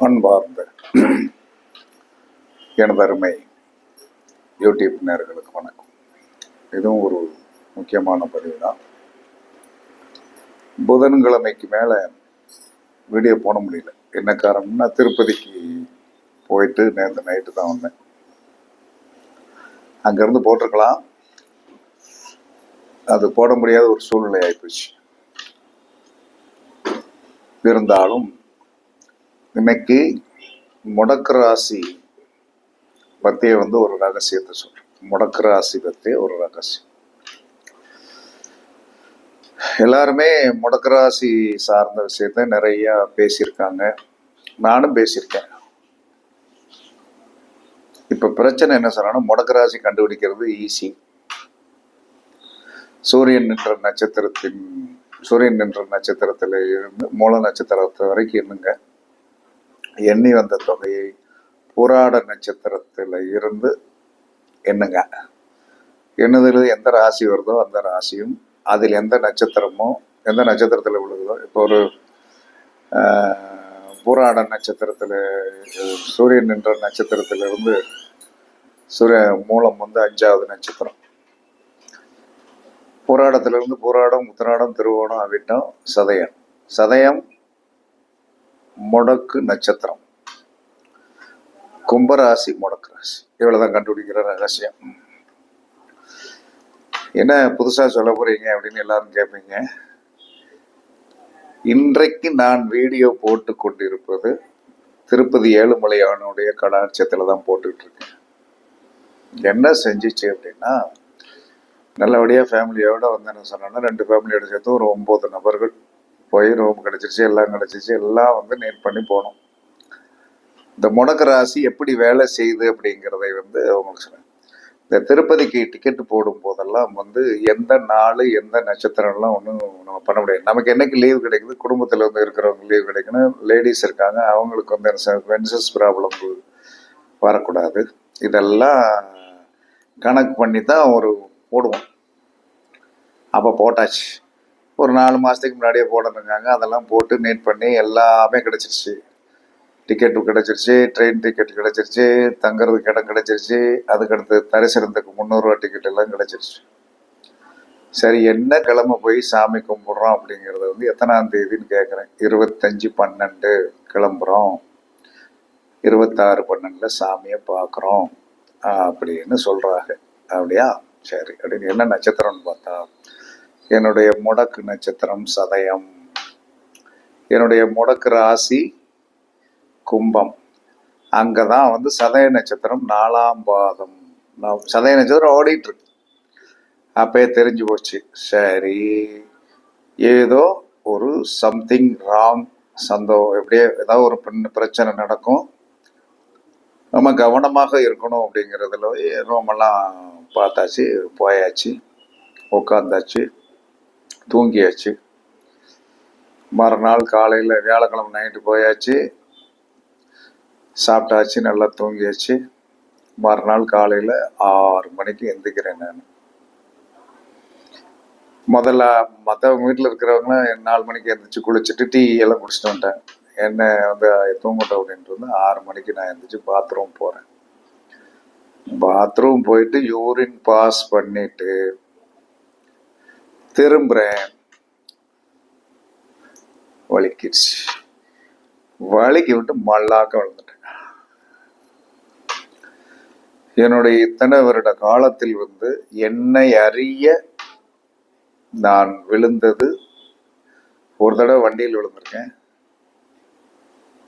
அன்பார்ந்த எனதருமை யூடியூப் நேயர்களுக்கு வணக்கம். இதுவும் ஒரு முக்கியமான பதிவு தான். புதன்கிழமைக்கு மேலே வீடியோ போட முடியல. என்ன காரணம்னா, திருப்பதிக்கு போயிட்டு நேற்று நைட்டு தான் வந்தேன். அங்கேருந்து போட்டிருக்கலாம், அது போட முடியாத ஒரு சூழ்நிலை ஆகிப்போச்சு. இருந்தாலும் இன்னைக்கு முடக்கு ராசி பற்றிய ஒரு ரகசியத்தை சொல்றேன். முடக்கு ராசி பற்றிய ஒரு ரகசியம். எல்லாருமே முடக்கு ராசி சார்ந்த விஷயத்த நிறைய பேசியிருக்காங்க, நானும் பேசியிருக்கேன். இப்ப பிரச்சனை என்ன சொன்னா, முடக்கு ராசி கண்டுபிடிக்கிறது ஈஸி. சூரியன் நின்ற நட்சத்திரத்தில இருந்து மூல நட்சத்திரத்தை வரைக்கும் எண்ணுங்க. எண்ணி வந்த தொகையை புராட நட்சத்திரத்துல இருந்து எண்ணுங்க. எண்ணுதல் எந்த ராசி வருதோ அந்த ராசியும், அதில் எந்த நட்சத்திரமோ எந்த நட்சத்திரத்துல விழுகுதோ. இப்போ ஒரு புராட நட்சத்திரத்துல சூரியன் நின்ற நட்சத்திரத்திலிருந்து சூரிய மூலம் 5வது நட்சத்திரம். புராடத்திலிருந்து புராடம், உத்திராடம், திருவோணம், அவிட்டம், சதயம். சதயம் முடக்கு நட்சத்திரம். கும்பராசி முடக்கு ராசி. இவ்வளவுதான் கண்டுபிடிக்கிற ரகசியம். என்ன புதுசா சொல்ல போறீங்க அப்படின்னு எல்லாரும் கேட்பீங்க. இன்றைக்கு நான் வீடியோ போட்டு கொண்டிருப்பது திருப்பதி ஏழுமலையானுடைய கடாட்சத்துல தான் போட்டுக்கிட்டு இருக்கேன். என்ன செஞ்சிச்சு அப்படின்னா, நல்லபடியாக ஃபேமிலியோட என்ன சொன்னோன்னா, 2 ஃபேமிலியோட சேர்த்து ஒரு 9 நபர்கள் போய் ரூம் கிடச்சிருச்சு, எல்லாம் கிடச்சிருச்சு. எல்லாம் நேட் பண்ணி போனோம். இந்த முடக்கு ராசி எப்படி வேலை செய்யுது அப்படிங்கிறதை அவங்களுக்கு சொன்னேன். இந்த திருப்பதிக்கு டிக்கெட் போடும் போதெல்லாம் எந்த நாள் எந்த நட்சத்திரம்லாம் ஒன்றும் நம்ம பண்ண முடியாது. நமக்கு என்னைக்கு லீவு கிடைக்குது, குடும்பத்தில் இருக்கிறவங்க லீவு கிடைக்கணும். லேடிஸ் இருக்காங்க, அவங்களுக்கு மென்சஸ் ப்ராப்ளம் வரக்கூடாது. இதெல்லாம் கணக்கு பண்ணி தான் போடுவோம். அப்போ போட்டாச்சு. ஒரு 4 மாதத்துக்கு முன்னாடியே போடணுங்காங்க. அதெல்லாம் போட்டு நீட் பண்ணி எல்லாமே கிடச்சிருச்சு. டிக்கெட்டு கிடச்சிருச்சு, ட்ரெயின் டிக்கெட் கிடச்சிருச்சு, தங்குறதுக்கு இடம் கிடச்சிருச்சு. அதுக்கடுத்து தரிசனத்துக்கு 300 ரூபா டிக்கெட் எல்லாம் கிடச்சிருச்சு. சரி, என்ன கிழமை போய் சாமி கும்பிட்றோம் அப்படிங்கிறத எத்தனாம் தேதின்னு கேட்குறேன். 25/12 கிளம்புறோம், 26/12 சாமியை பார்க்குறோம் அப்படின்னு சொல்கிறாங்க. அப்படியா, சரி அப்படின்னு. என்ன நட்சத்திரம்னு பார்த்தா, என்னுடைய முடக்கு நட்சத்திரம் சதயம். என்னுடைய முடக்கு ராசி கும்பம். அங்கதான் சதய நட்சத்திரம் 4ஆம் பாதம். சதய நட்சத்திரம் ஓடிட்டு இருக்கு. அப்பயே தெரிஞ்சு போச்சு. சரி, ஏதோ ஒரு சம்திங் ராங், எப்படியே ஏதாவது ஒரு பிரச்சனை நடக்கும், நம்ம கவனமாக இருக்கணும் அப்படிங்கிறதுல ரோமெல்லாம் பார்த்தாச்சு, போயாச்சு, உட்காந்தாச்சு, தூங்கியாச்சு. மறுநாள் காலையில் வியாழக்கிழமை நைட்டு போயாச்சு, சாப்பிட்டாச்சு, நல்லா தூங்கியாச்சு. மறுநாள் காலையில் 6 மணிக்கு எந்திக்கிறேன் நான். முதல்ல மற்றவங்க வீட்டில் இருக்கிறவங்க 4 மணிக்கு எழுந்திரிச்சு குளிச்சுட்டு டீ எல்லாம் குடிச்சிட்டு வந்துட்டேன். என்ன தூங்கட்டும் அப்படின்ட்டு 6 மணிக்கு நான் எழுந்திரிச்சு பாத்ரூம் போகிறேன். பாத்ரூம் போயிட்டு யூரின் பாஸ் பண்ணிட்டு திரும்புறேன். வலிக்கிடுச்சு. வலிக்கு விட்டு மல்லாக்க விழுந்துட்டேன். என்னுடைய இத்தனை வருட காலத்தில் என்னை அறிய நான் விழுந்தது ஒரு தடவை வண்டியில் விழுந்திருக்கேன்.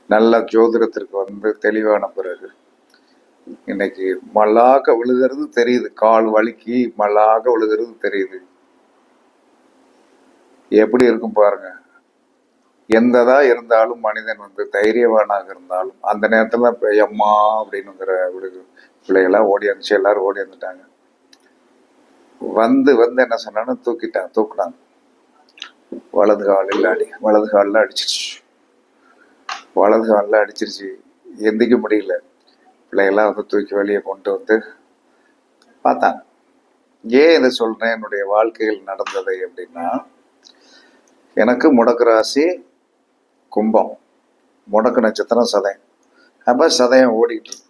நல்ல ஜோதிடத்திற்கு தெளிவான பிறகு இன்னைக்கு மல்லாக்க விழுகிறது தெரியுது. கால் வலிக்கு மல்லாக்க விழுகிறது தெரியுது. எப்படி இருக்கும் பாருங்க. எந்ததா இருந்தாலும் மனிதன் தைரியவானாக இருந்தாலும் அந்த நேரத்துல எம்மா அப்படின்னு பிள்ளைகளாம் ஓடி வந்துச்சு. எல்லாரும் ஓடி வந்துட்டாங்க. என்ன சொன்னாலும் தூக்குனாங்க. வலது காலில் அடிச்சிருச்சு. வலது காலில் அடிச்சிருச்சு. எந்திக்க முடியல. பிள்ளைகள்லாம் தூக்கி வெளியே கொண்டு பார்த்தாங்க. ஏன் இதை சொல்றேன், என்னுடைய வாழ்க்கையில் நடந்ததை அப்படின்னா, எனக்கு முடக்கு ராசி கும்பம். முடக்கு நட்சத்திரம் சதயம். அப்போ சதயம் ஓடிக்கிட்டு இருக்கு.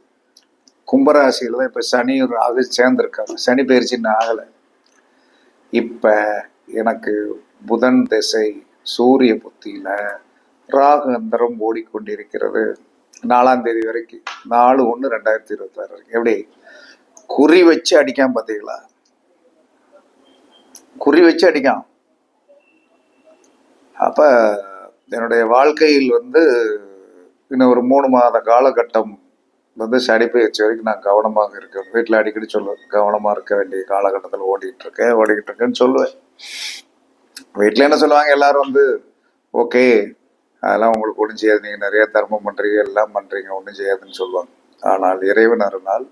கும்பராசியில் தான் இப்போ சனி ராகு சேர்ந்துருக்காங்க. சனி பயிற்சி இன்னும் ஆகலை. இப்போ எனக்கு புதன் திசை சூரிய புத்தியில் ராகு அந்தரம் ஓடிக்கொண்டிருக்கிறது. 4ஆம் தேதி வரைக்கும், 4/1/2026 வரைக்கும். எப்படி குறி வச்சு அடிக்காம பார்த்தீங்களா? குறி வச்சு அடிக்காம. அப்போ என்னுடைய வாழ்க்கையில் இன்னும் ஒரு 3 மாத காலகட்டம் சனி பயிற்சி வரைக்கும் நான் கவனமாக இருக்கேன். வீட்டில் அடிக்கடி சொல்லுவேன், கவனமாக இருக்க வேண்டிய காலகட்டத்தில் ஓடிக்கிட்டு இருக்கேன்னு சொல்லுவேன். வீட்டில் என்ன சொல்லுவாங்க எல்லாரும் ஓகே அதெல்லாம் உங்களுக்கு ஒன்றும் செய்யாது, நீங்கள் நிறைய தர்மம் பண்ணுறீங்க, எல்லாம் பண்ணுறீங்க, ஒன்றும் செய்யாதுன்னு சொல்லுவாங்க. ஆனால் இறைவன் அருளால்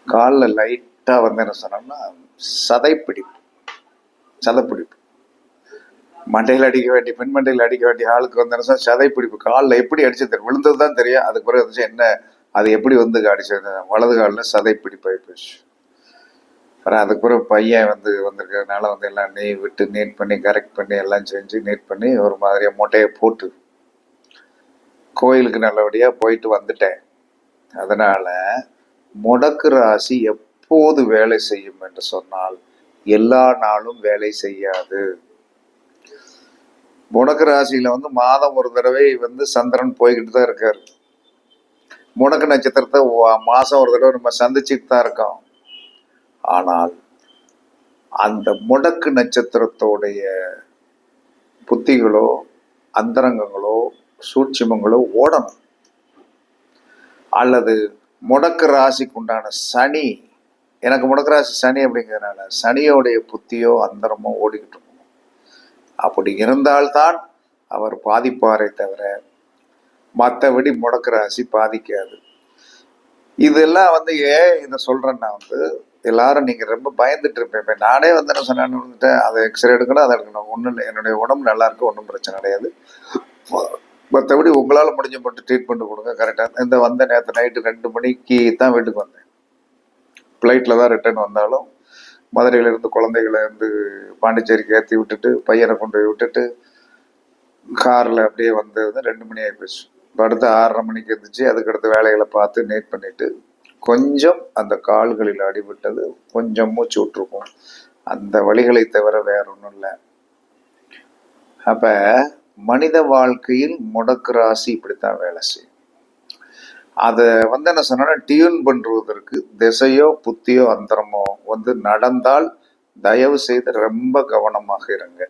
காலில் லைட்டாக என்ன சொன்னோம்னா சதைப்பிடிப்பு. மண்டையில் அடிக்க வேண்டிய பெண் மண்டையில் அடிக்க வேண்டிய ஆளுக்கு என்ன சதைப்பிடிப்பு. காலில் எப்படி அடிச்சு தெரியும், விழுந்தது தான் தெரியும். அதுக்கு பிறகு இருந்துச்சு என்ன அது எப்படி அடிச்சது, வலது காலில் சதைப்பிடிப்பாகி போச்சு. அப்புறம் அதுக்கு பிறகு பையன் வந்திருக்கிறதுனால எல்லாம் நீட் பண்ணி கரெக்ட் பண்ணி எல்லாம் செஞ்சு நீட் பண்ணி ஒரு மாதிரியாக மொட்டையை போட்டு கோயிலுக்கு நல்லபடியாக போயிட்டு வந்துட்டேன். அதனால் முடக்கு ராசி எப்போது வேலை செய்யும் என்று சொன்னால் எல்லா நாளும் வேலை செய்யாது. முடக்கு ராசியில் மாதம் ஒரு தடவை சந்திரன் போய்கிட்டு தான் இருக்காரு. முடக்கு நட்சத்திரத்தை மாதம் ஒரு தடவை நம்ம சந்திச்சுட்டு தான் இருக்கோம். ஆனால் அந்த முடக்கு நட்சத்திரத்தோடைய புத்திகளோ அந்தரங்கங்களோ சூட்சுமங்களோ ஓடணும். அல்லது முடக்கு ராசிக்கு உண்டான சனி, எனக்கு முடக்கு ராசி சனி அப்படிங்கிறதுனால சனியோடைய புத்தியோ அந்தரமோ ஓடிக்கிட்டு இருக்கணும். அப்படி இருந்தால்தான் அவர் பாதிப்பாரை தவிர மற்றபடி முடக்கு ராசி பாதிக்காது. இதெல்லாம் ஏன் இதை சொல்றேன்னா எல்லாரும் நீங்க ரொம்ப பயந்துட்டு இருப்பேன். இப்போ நானே என்ன சொன்னேன்னு அதை எக்ஸ்ரே எடுக்கணும், அதை எடுக்கணும். ஒன்றும் இல்லை, என்னுடைய உடம்பு நல்லா இருக்கு, ஒன்றும் பிரச்சனை கிடையாது. மற்றபடி உங்களால் முடிஞ்ச மட்டும் ட்ரீட்மெண்ட் கொடுங்க. கரெக்டாக வந்த நேரத்து நைட்டு 2 மணிக்கு தான் வீட்டுக்கு வந்தேன். ஃப்ளைட்டில் தான் ரிட்டர்ன் வந்தாலும் மதுரையிலேருந்து குழந்தைகளை பாண்டிச்சேரிக்கு ஏற்றி விட்டுட்டு பையனை கொண்டு போய் விட்டுட்டு காரில் அப்படியே 2 மணி ஆகிப்போச்சு. அடுத்து 6:30 மணிக்கு இருந்துச்சு. அதுக்கடுத்து வேலைகளை பார்த்து நீட் பண்ணிட்டு கொஞ்சம் அந்த கால்களில் அடிபட்டது, கொஞ்சம் மூச்சு விட்டுருக்கும். அந்த வழிகளை தவிர வேற ஒன்றும் இல்லை. அப்ப மனித வாழ்க்கையில் முடக்கு ராசி இப்படித்தான் வேலை செய்யும். அதை என்ன சொன்னா டியூன் பண்றதற்கு திசையோ புத்தியோ அந்தரமோ நடந்தால் தயவு செய்து ரொம்ப கவனமாக இருங்க.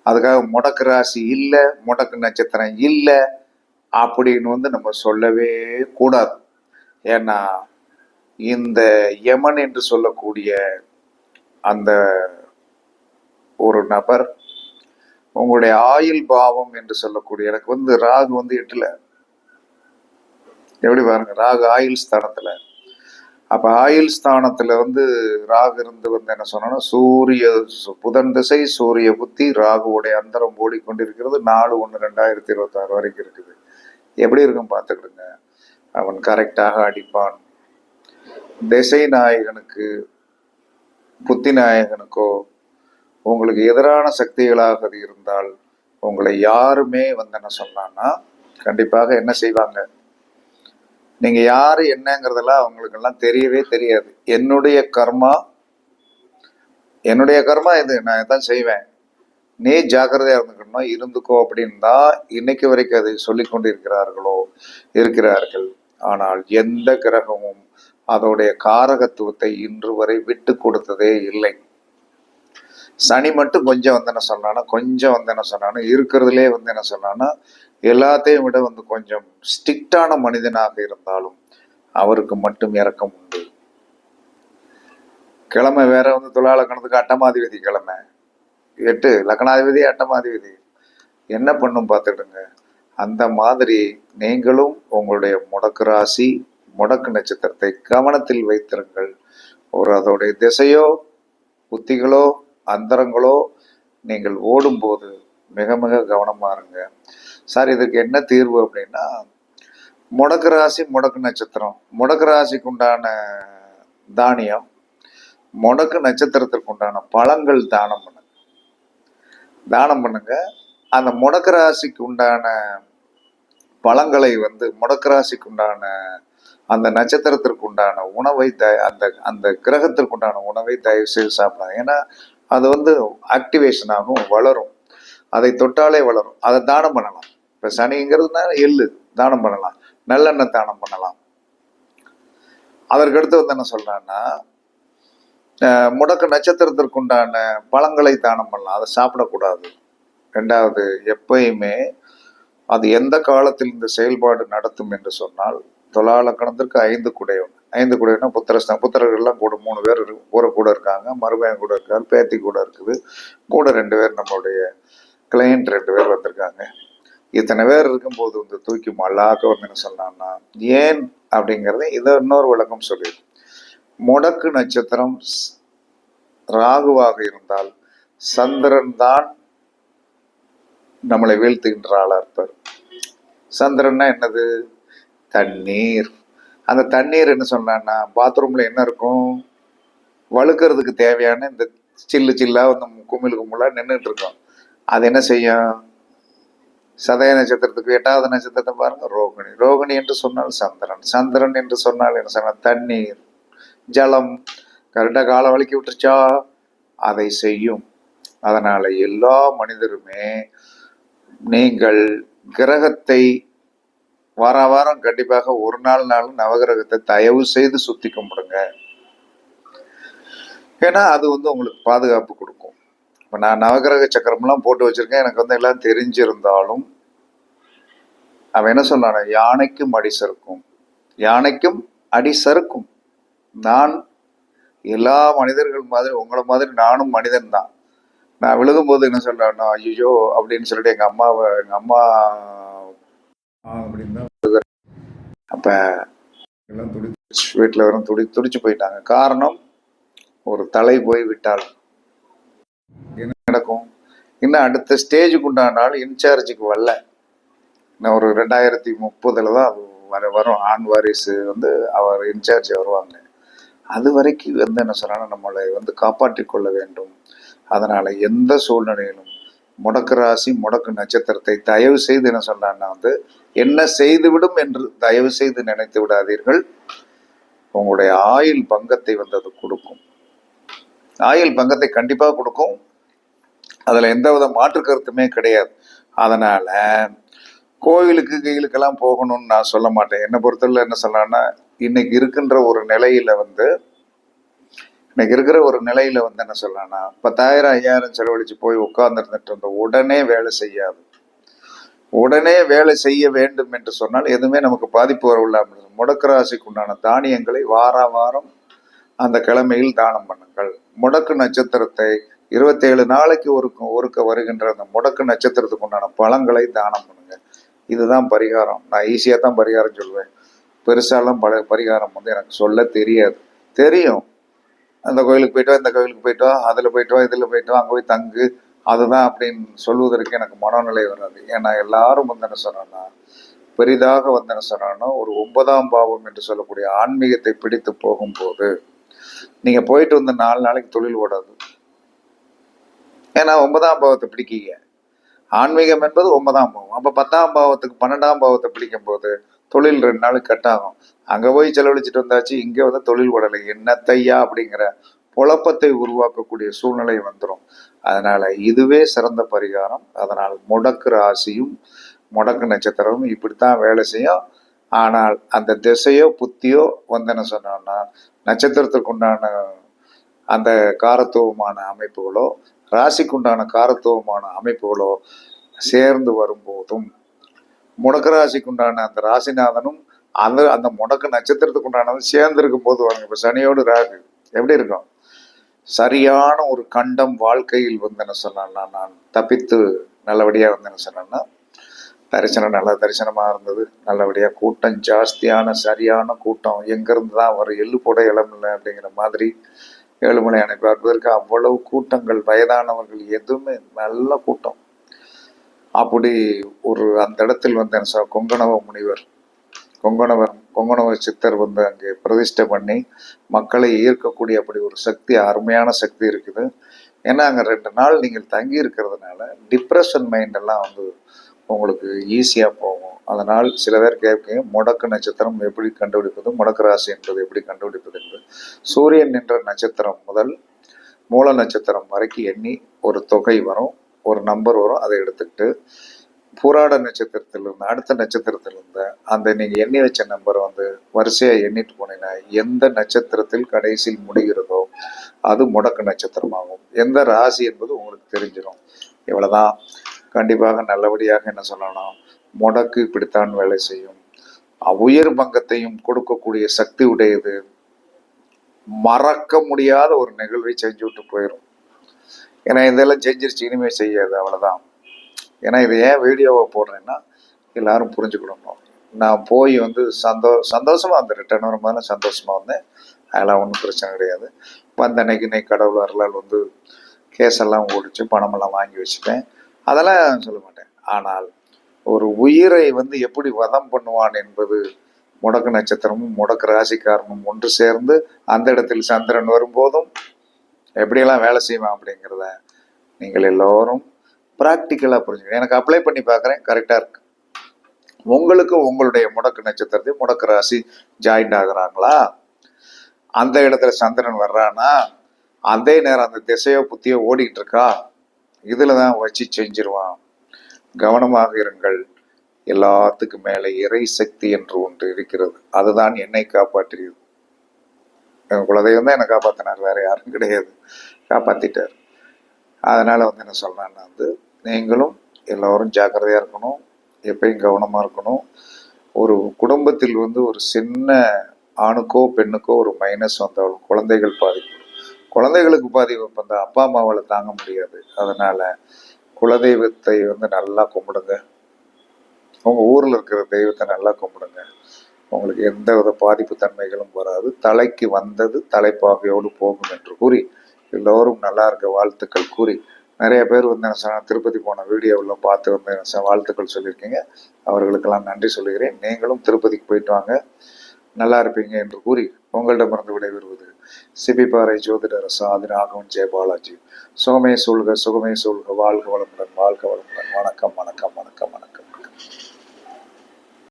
அதுக்காக முடக்கு ராசி இல்லை, முடக்கு நட்சத்திரம் இல்லை அப்படின்னு நம்ம சொல்லவே கூடாது. ஏன்னா இந்த யமன் என்று சொல்லக்கூடிய அந்த ஒரு நபர் உங்களுடைய ஆயுள் பாவம் என்று சொல்லக்கூடிய, எனக்கு ராகு 8ல எப்படி பாருங்க, ராகு ஆயுள் ஸ்தானத்துல. அப்ப ஆயுள் ஸ்தானத்துல ராகு இருந்து என்ன சொன்னா புதன் திசை சூரிய புத்தி ராகுவுடைய அந்தரம் ஓடிக்கொண்டிருக்கிறது. 4/1/2026 வரைக்கும் இருக்குது. எப்படி இருக்கும் பார்த்துக்கிடுங்க. அவன் கரெக்டாக அடிப்பான். திசை நாயகனுக்கு புத்தி நாயகனுக்கோ உங்களுக்கு எதிரான சக்திகளாக அது இருந்தால் உங்களை யாருமே என்ன சொன்னான்னா கண்டிப்பாக என்ன செய்வாங்க, நீங்க யாரு என்னங்கிறதெல்லாம் அவங்களுக்கெல்லாம் தெரியவே தெரியாது. என்னுடைய கர்மா இது, நான் இதான் செய்வேன், நீ ஜாக்கிரதையா இருந்துக்கோ அப்படின்னு தான் இன்னைக்கு வரைக்கும் அதை சொல்லி கொண்டு இருக்கிறார்கள். ஆனால் எந்த கிரகமும் அதோடைய காரகத்துவத்தை இன்று வரை விட்டு கொடுத்ததே இல்லை. சனி மட்டும் கொஞ்சம் என்ன சொன்னானா இருக்கிறதுலே என்ன சொன்னான்னா எல்லாத்தையும் விட கொஞ்சம் ஸ்ட்ரிக்டான மனிதனாக இருந்தாலும் அவருக்கு மட்டும் இரக்கம் உண்டு. கிழமை வேற துலா லக்னத்துக்கு அட்டமாதிபதி கிழமை 8, லக்னாதிபதி அட்டமாதிபதி என்ன பண்ணும் பார்த்துடுங்க. அந்த மாதிரி நீங்களும் உங்களுடைய முடக்கு ராசி முடக்கு நட்சத்திரத்தை கவனத்தில் வைத்திருங்கள். அதோடைய திசையோ புத்திகளோ அந்தரங்களோ நீங்கள் ஓடும்போது மிக மிக கவனமா இருங்க. சார் இதுக்கு என்ன தீர்வு அப்படின்னா, முடக்கு ராசி முடக்கு நட்சத்திரம், முடக்கு ராசிக்கு உண்டான தானியம், முடக்கு நட்சத்திரத்திற்கு உண்டான பழங்கள் தானம் பண்ணுங்க. அந்த முடக்கு ராசிக்கு உண்டான பழங்களை வந்து முடக்கராசிக்கு உண்டான அந்த நட்சத்திரத்திற்கு உண்டான உணவை அந்த அந்த கிரகத்திற்கு உண்டான உணவை தயவு செய்து சாப்பிடாங்க. ஏன்னா அது வந்து ஆக்டிவேஷன் ஆகும், வளரும். அதை தொட்டாலே வளரும். அதை தானம் பண்ணலாம். இப்போ சனிங்கிறதுனால எள்ளு தானம் பண்ணலாம், நல்லெண்ணெய் தானம் பண்ணலாம். அதற்கடுத்து வந்து என்ன சொல்றான்னா, முடக்கு நட்சத்திரத்திற்கு உண்டான பழங்களை தானம் பண்ணலாம், அதை சாப்பிடக்கூடாது. ரெண்டாவது, எப்பயுமே அது எந்த காலத்தில் இந்த செயல்பாடு நடத்தும் என்று சொன்னால், துலாலக்கணத்திற்கு 5 குடையவன். 5 குடையவனா புத்திரஸ்தான். புத்திரர்கள்லாம் கூட 3 பேர் ஒரு கூட இருக்காங்க, மருமையன் கூட இருக்காரு, பேத்தி கூட இருக்குது, கூட 2 பேர் நம்மளுடைய கிளையண்ட் 2 பேர் வந்திருக்காங்க. இத்தனை பேர் இருக்கும்போது வந்து தூக்கி மல்லாக்க வந்து என்ன சொன்னான்னா, ஏன் அப்படிங்கிறத இதை இன்னொரு விளக்கம் சொல்லிடு. முடக்கு நட்சத்திரம் ராகுவாக இருந்தால் சந்திரன் தான் நம்மளை வீழ்த்துகின்ற ஆளா இருப்பார். சந்திரன்னா என்னது? தண்ணீர். அந்த தண்ணீர் என்ன சொன்னான்னா, பாத்ரூம்ல என்ன இருக்கும்? வழுக்கிறதுக்கு தேவையான இந்த சில்லு சில்லா வந்து குமிழ் குமிழா நின்றுட்டு இருக்கோம். அது என்ன செய்யும்? சதய நட்சத்திரத்துக்கு 8வது நட்சத்திரத்தை பாருங்க, ரோகிணி. ரோகிணி என்று சொன்னால் சந்திரன். சந்திரன் என்று சொன்னால் என்ன சொன்னால் தண்ணீர், ஜலம். கரெக்டாக காலை வலிக்கி விட்டுருச்சா, அதை செய்யும். அதனால எல்லா மனிதருமே நீங்கள் கிரகத்தை வாரம் கண்டிப்பாக ஒரு நாளும் நவகிரகத்தை தயவு செய்து சுத்தி கும்பிடுங்க. ஏன்னா அது வந்து உங்களுக்கு பாதுகாப்பு கொடுக்கும். இப்போ நான் நவகிரக சக்கரம்லாம் போட்டு வச்சிருக்கேன், எனக்கு வந்து எல்லாம் தெரிஞ்சிருந்தாலும் அவன் என்ன சொன்னான, யானைக்கும் அடி சறுக்கும், யானைக்கும் அடி சறுக்கும். நான் எல்லா மனிதர்கள் மாதிரி உங்களை மாதிரி நானும் மனிதன் தான். நான் விழுகும்போது என்ன சொல்றேன்னா, ஐயோ அப்படின்னு சொல்லிட்டு எங்க அம்மா அப்படின்னு தான். அப்ப எல்லாம் வீட்டுல வரும் துடிச்சு போயிட்டாங்க. காரணம், ஒரு தலை போய் விட்டால் என்ன நடக்கும்? இன்னும் அடுத்த ஸ்டேஜுக்கு உண்டானால் இன்சார்ஜுக்கு வரல. இன்னும் ஒரு 2030 தான் வரும் ஆண் வாரிசு வந்து அவர் இன்சார்ஜ் வருவாங்க. அது வரைக்கும் வந்து என்ன சொன்னாலும் நம்மளை வந்து காப்பாற்றி கொள்ள வேண்டும். அதனால எந்த சூழ்நிலையிலும் முடக்கு ராசி முடக்கு நட்சத்திரத்தை தயவு செய்து என்ன சொன்னான்னா வந்து என்ன செய்துவிடும் என்று தயவு செய்து நினைத்து விடாதீர்கள். உங்களுடைய ஆயுள் பங்கத்தை வந்து அது கொடுக்கும். ஆயுள் பங்கத்தை கண்டிப்பாக கொடுக்கும். அதுல எந்தவித மாற்று கருத்துமே கிடையாது. அதனால கோவிலுக்கு கையிலுக்கெல்லாம் போகணும்னு நான் சொல்ல மாட்டேன். என்னை பொறுத்தவரை என்ன சொல்லலாம்னா, இன்னைக்கு இருக்கின்ற ஒரு நிலையில வந்து என்ன சொல்லலாம்னா, 10,000 5,000 செலவழிச்சு போய் உட்கார்ந்துருந்துட்டு இருந்த உடனே வேலை செய்யாது. உடனே வேலை செய்ய வேண்டும் என்று சொன்னால் எதுவுமே நமக்கு பாதிப்பு வரவில்லாமல். முடக்கு ராசிக்கு உண்டான தானியங்களை வாரம் அந்த கிழமையில் தானம் பண்ணுங்கள். முடக்கு நட்சத்திரத்தை 27 நாளைக்கு ஒருக்க வருகின்ற அந்த முடக்கு நட்சத்திரத்துக்கு உண்டான பழங்களை தானம் பண்ணுங்க. இதுதான் பரிகாரம். நான் ஈஸியாக தான் பரிகாரம் சொல்லுவேன். பெருசாலாம் பரிகாரம் வந்து எனக்கு சொல்ல தெரியாது. தெரியும், அந்த கோயிலுக்கு போயிட்டு வா, இந்த கோயிலுக்கு போயிட்டு வா, அதில் போயிட்டு வா, இதில் போயிட்டு வா, அங்கே போய் தங்கு, அதுதான் அப்படின்னு சொல்வதற்கு எனக்கு மனநிலை வராது. ஏன்னா எல்லாரும் வந்து என்ன சொன்னா, பெரிதாக வந்து என்ன சொன்னா, ஒரு 9ஆம் பாவம் என்று சொல்லக்கூடிய ஆன்மீகத்தை பிடித்து போகும்போது நீங்க போயிட்டு வந்து 4 நாளைக்கு தொழில் ஓடாது. ஏன்னா 9ஆம் பாவத்தை பிடிக்கீங்க. ஆன்மீகம் என்பது 9ஆம் பாவம். அப்ப 10ஆம் பாவத்துக்கு 12ஆம் பாவத்தை பிடிக்கும் போது தொழில் 2 நாளுக்கு கட் ஆகும். அங்க போய் செலவழிச்சிட்டு வந்தாச்சு, இங்க வந்து தொழில் ஓடலை, என்னத்தையா அப்படிங்கிற குழப்பத்தை உருவாக்கக்கூடிய சூழ்நிலை வந்துடும். அதனால இதுவே சிறந்த பரிகாரம். அதனால் முடக்கு ராசியும் முடக்கு நட்சத்திரமும் இப்படித்தான் வேலை செய்யும். ஆனால் அந்த திசையோ புத்தியோ வந்து என்ன சொன்னோம்னா, நட்சத்திரத்திற்கு உண்டான அந்த காரத்துவமான அமைப்புகளோ ராசிக்குண்டான காரத்துவமான அமைப்புகளோ சேர்ந்து வரும்போதும், முடக்கு ராசிக்குண்டான அந்த ராசிநாதனும் அந்த முடக்கு நட்சத்திரத்துக்கு உண்டானதும் சேர்ந்து இருக்கும் போது வாங்க. இப்ப சனியோடு ராகு எப்படி இருக்கும்? சரியான ஒரு கண்டம் வாழ்க்கையில் வந்து என்ன சொன்னா, நான் தப்பித்து நல்லபடியா வந்து என்ன சொன்னேன்னா, தரிசனம் நல்ல தரிசனமா இருந்தது. நல்லபடியா கூட்டம் ஜாஸ்தியான சரியான கூட்டம். எங்கிருந்து தான் வரும், எள்ளு போட இடம் இல்லை அப்படிங்கிற மாதிரி ஏழுமலையானை பார்ப்பதற்கு அவ்வளவு கூட்டங்கள், வயதானவர்கள், எதுவுமே நல்ல கூட்டம். அப்படி ஒரு அந்த இடத்தில் வந்து கொங்கணவ முனிவர், கொங்கணவ சித்தர் வந்து அங்கே பிரதிஷ்டை பண்ணி மக்களை ஈர்க்கக்கூடிய அப்படி ஒரு சக்தி, அருமையான சக்தி இருக்குது. ஏன்னா அங்கே 2 நாள் நீங்கள் தங்கி இருக்கிறதுனால டிப்ரெஷன் மைண்ட் எல்லாம் வந்து உங்களுக்கு ஈஸியாக போகும். அதனால் சில பேர் கேட்பீங்க, முடக்கு நட்சத்திரம் எப்படி கண்டுபிடிப்பது, முடக்கு ராசி என்பது எப்படி கண்டுபிடிப்பது என்று. சூரியன் என்ற நட்சத்திரம் முதல் மூல நட்சத்திரம் வரைக்கும் எண்ணி ஒரு தொகை வரும், ஒரு நம்பர் வரும். அதை எடுத்துக்கிட்டு பூராட நட்சத்திரத்திலிருந்து அடுத்த நட்சத்திரத்திலிருந்து அந்த நீங்கள் எண்ணி வச்ச நம்பரை வந்து வரிசையாக எண்ணிட்டு போனீங்கன்னா எந்த நட்சத்திரத்தில் கடைசியில் முடிகிறதோ அது முடக்கு நட்சத்திரமாகும். எந்த ராசி என்பது உங்களுக்கு தெரிஞ்சிடும். இவ்வளவுதான். கண்டிப்பாக நல்லபடியாக என்ன சொல்லணும், முடக்கு இப்படித்தான் வேலை செய்யும். உயர் பங்கத்தையும் கொடுக்கக்கூடிய சக்தி உடையது. மறக்க முடியாத ஒரு நிகழ்வை செஞ்சு விட்டு போயிடும். ஏன்னா இதெல்லாம் செஞ்சிருச்சு, இனிமேல் செய்யாது, அவ்வளோதான். ஏன்னா இது ஏன் வீடியோவை போடுறேன்னா எல்லாரும் புரிஞ்சுக்கணும். நான் போய் வந்து சந்தோஷமாக அந்த ரிட்டர்ன் வரும்போது சந்தோஷமாக வந்தேன். அதெல்லாம் ஒன்றும் பிரச்சனை கிடையாது. வந்த அன்னைக்கு கடவுள் அருளால் வந்து கேஸெல்லாம் ஓடிச்சு, பணமெல்லாம் வாங்கி வச்சுட்டேன், அதெல்லாம் சொல்ல மாட்டேன். ஆனால் ஒரு உயிரை வந்து எப்படி வதம் பண்ணுவான் என்பது முடக்கு நட்சத்திரமும் முடக்கு ராசிக்காரனும் ஒன்று சேர்ந்து அந்த இடத்தில் சந்திரன் வரும்போதும் எப்படியெல்லாம் வேலை செய்வான் அப்படிங்கிறத நீங்கள் எல்லோரும் ப்ராக்டிக்கலாக புரிஞ்சுக்கணும். எனக்கு அப்ளை பண்ணி பார்க்குறேன், கரெக்டாக இருக்கு. உங்களுக்கு உங்களுடைய முடக்கு நட்சத்திரத்தை முடக்கு ராசி ஜாயிண்ட் ஆகுறாங்களா, அந்த இடத்துல சந்திரன் வர்றானா, அதே நேரம் அந்த திசையோ புத்தியோ ஓடிட்டு இருக்கா, இதுல தான் வச்சு செஞ்சிருவான். கவனமாக இருங்கள். எல்லாத்துக்கும் மேலே இறை சக்தி என்று ஒன்று இருக்கிறது. அதுதான் என்னை காப்பாற்றியது. என் குலதெய்வம் தான் என்னை காப்பாற்றினார், வேற யாரும் கிடையாது. காப்பாத்திட்டார். அதனால வந்து என்ன சொல்றேன்னா வந்து நீங்களும் எல்லோரும் ஜாக்கிரதையா இருக்கணும், எப்பயும் கவனமா இருக்கணும். ஒரு குடும்பத்தில் வந்து ஒரு சின்ன ஆணுக்கோ பெண்ணுக்கோ ஒரு மைனஸ் வந்தாலும் குழந்தைகள் பாதிப்பு, குழந்தைகளுக்கு பாதிப்பு வந்தால் அப்பா அம்மாவால் தாங்க முடியாது. அதனால குலதெய்வத்தை வந்து நல்லா கும்பிடுங்க. உங்க ஊர்ல இருக்கிற தெய்வத்தை நல்லா கும்பிடுங்க. உங்களுக்கு எந்த வித பாதிப்பு தன்மைகளும் வராது. தலைக்கு வந்தது தலைப்பாகையோடு போகும் என்று கூறி எல்லோரும் நல்லா இருக்க வாழ்த்துக்கள் கூறி, நிறைய பேர் வந்து என்ன திருப்பதி போன வீடியோவில் பார்த்து வந்து வாழ்த்துக்கள் சொல்லியிருக்கீங்க. அவர்களுக்கெல்லாம் நன்றி சொல்லுகிறேன். நீங்களும் திருப்பதிக்கு போயிட்டு வாங்க, நல்லா இருப்பீங்க என்று கூறி உங்களிடமிருந்து விடைபெறுவது சிபிபாறை ஜோதிடர் சாதி ராகவன் ஜெயபாலாஜி. சுகமே சூழ்க, சுகமே சூழ்க, வாழ்க வளமுடன், வாழ்க வளமுடன். வணக்கம், வணக்கம், வணக்கம்.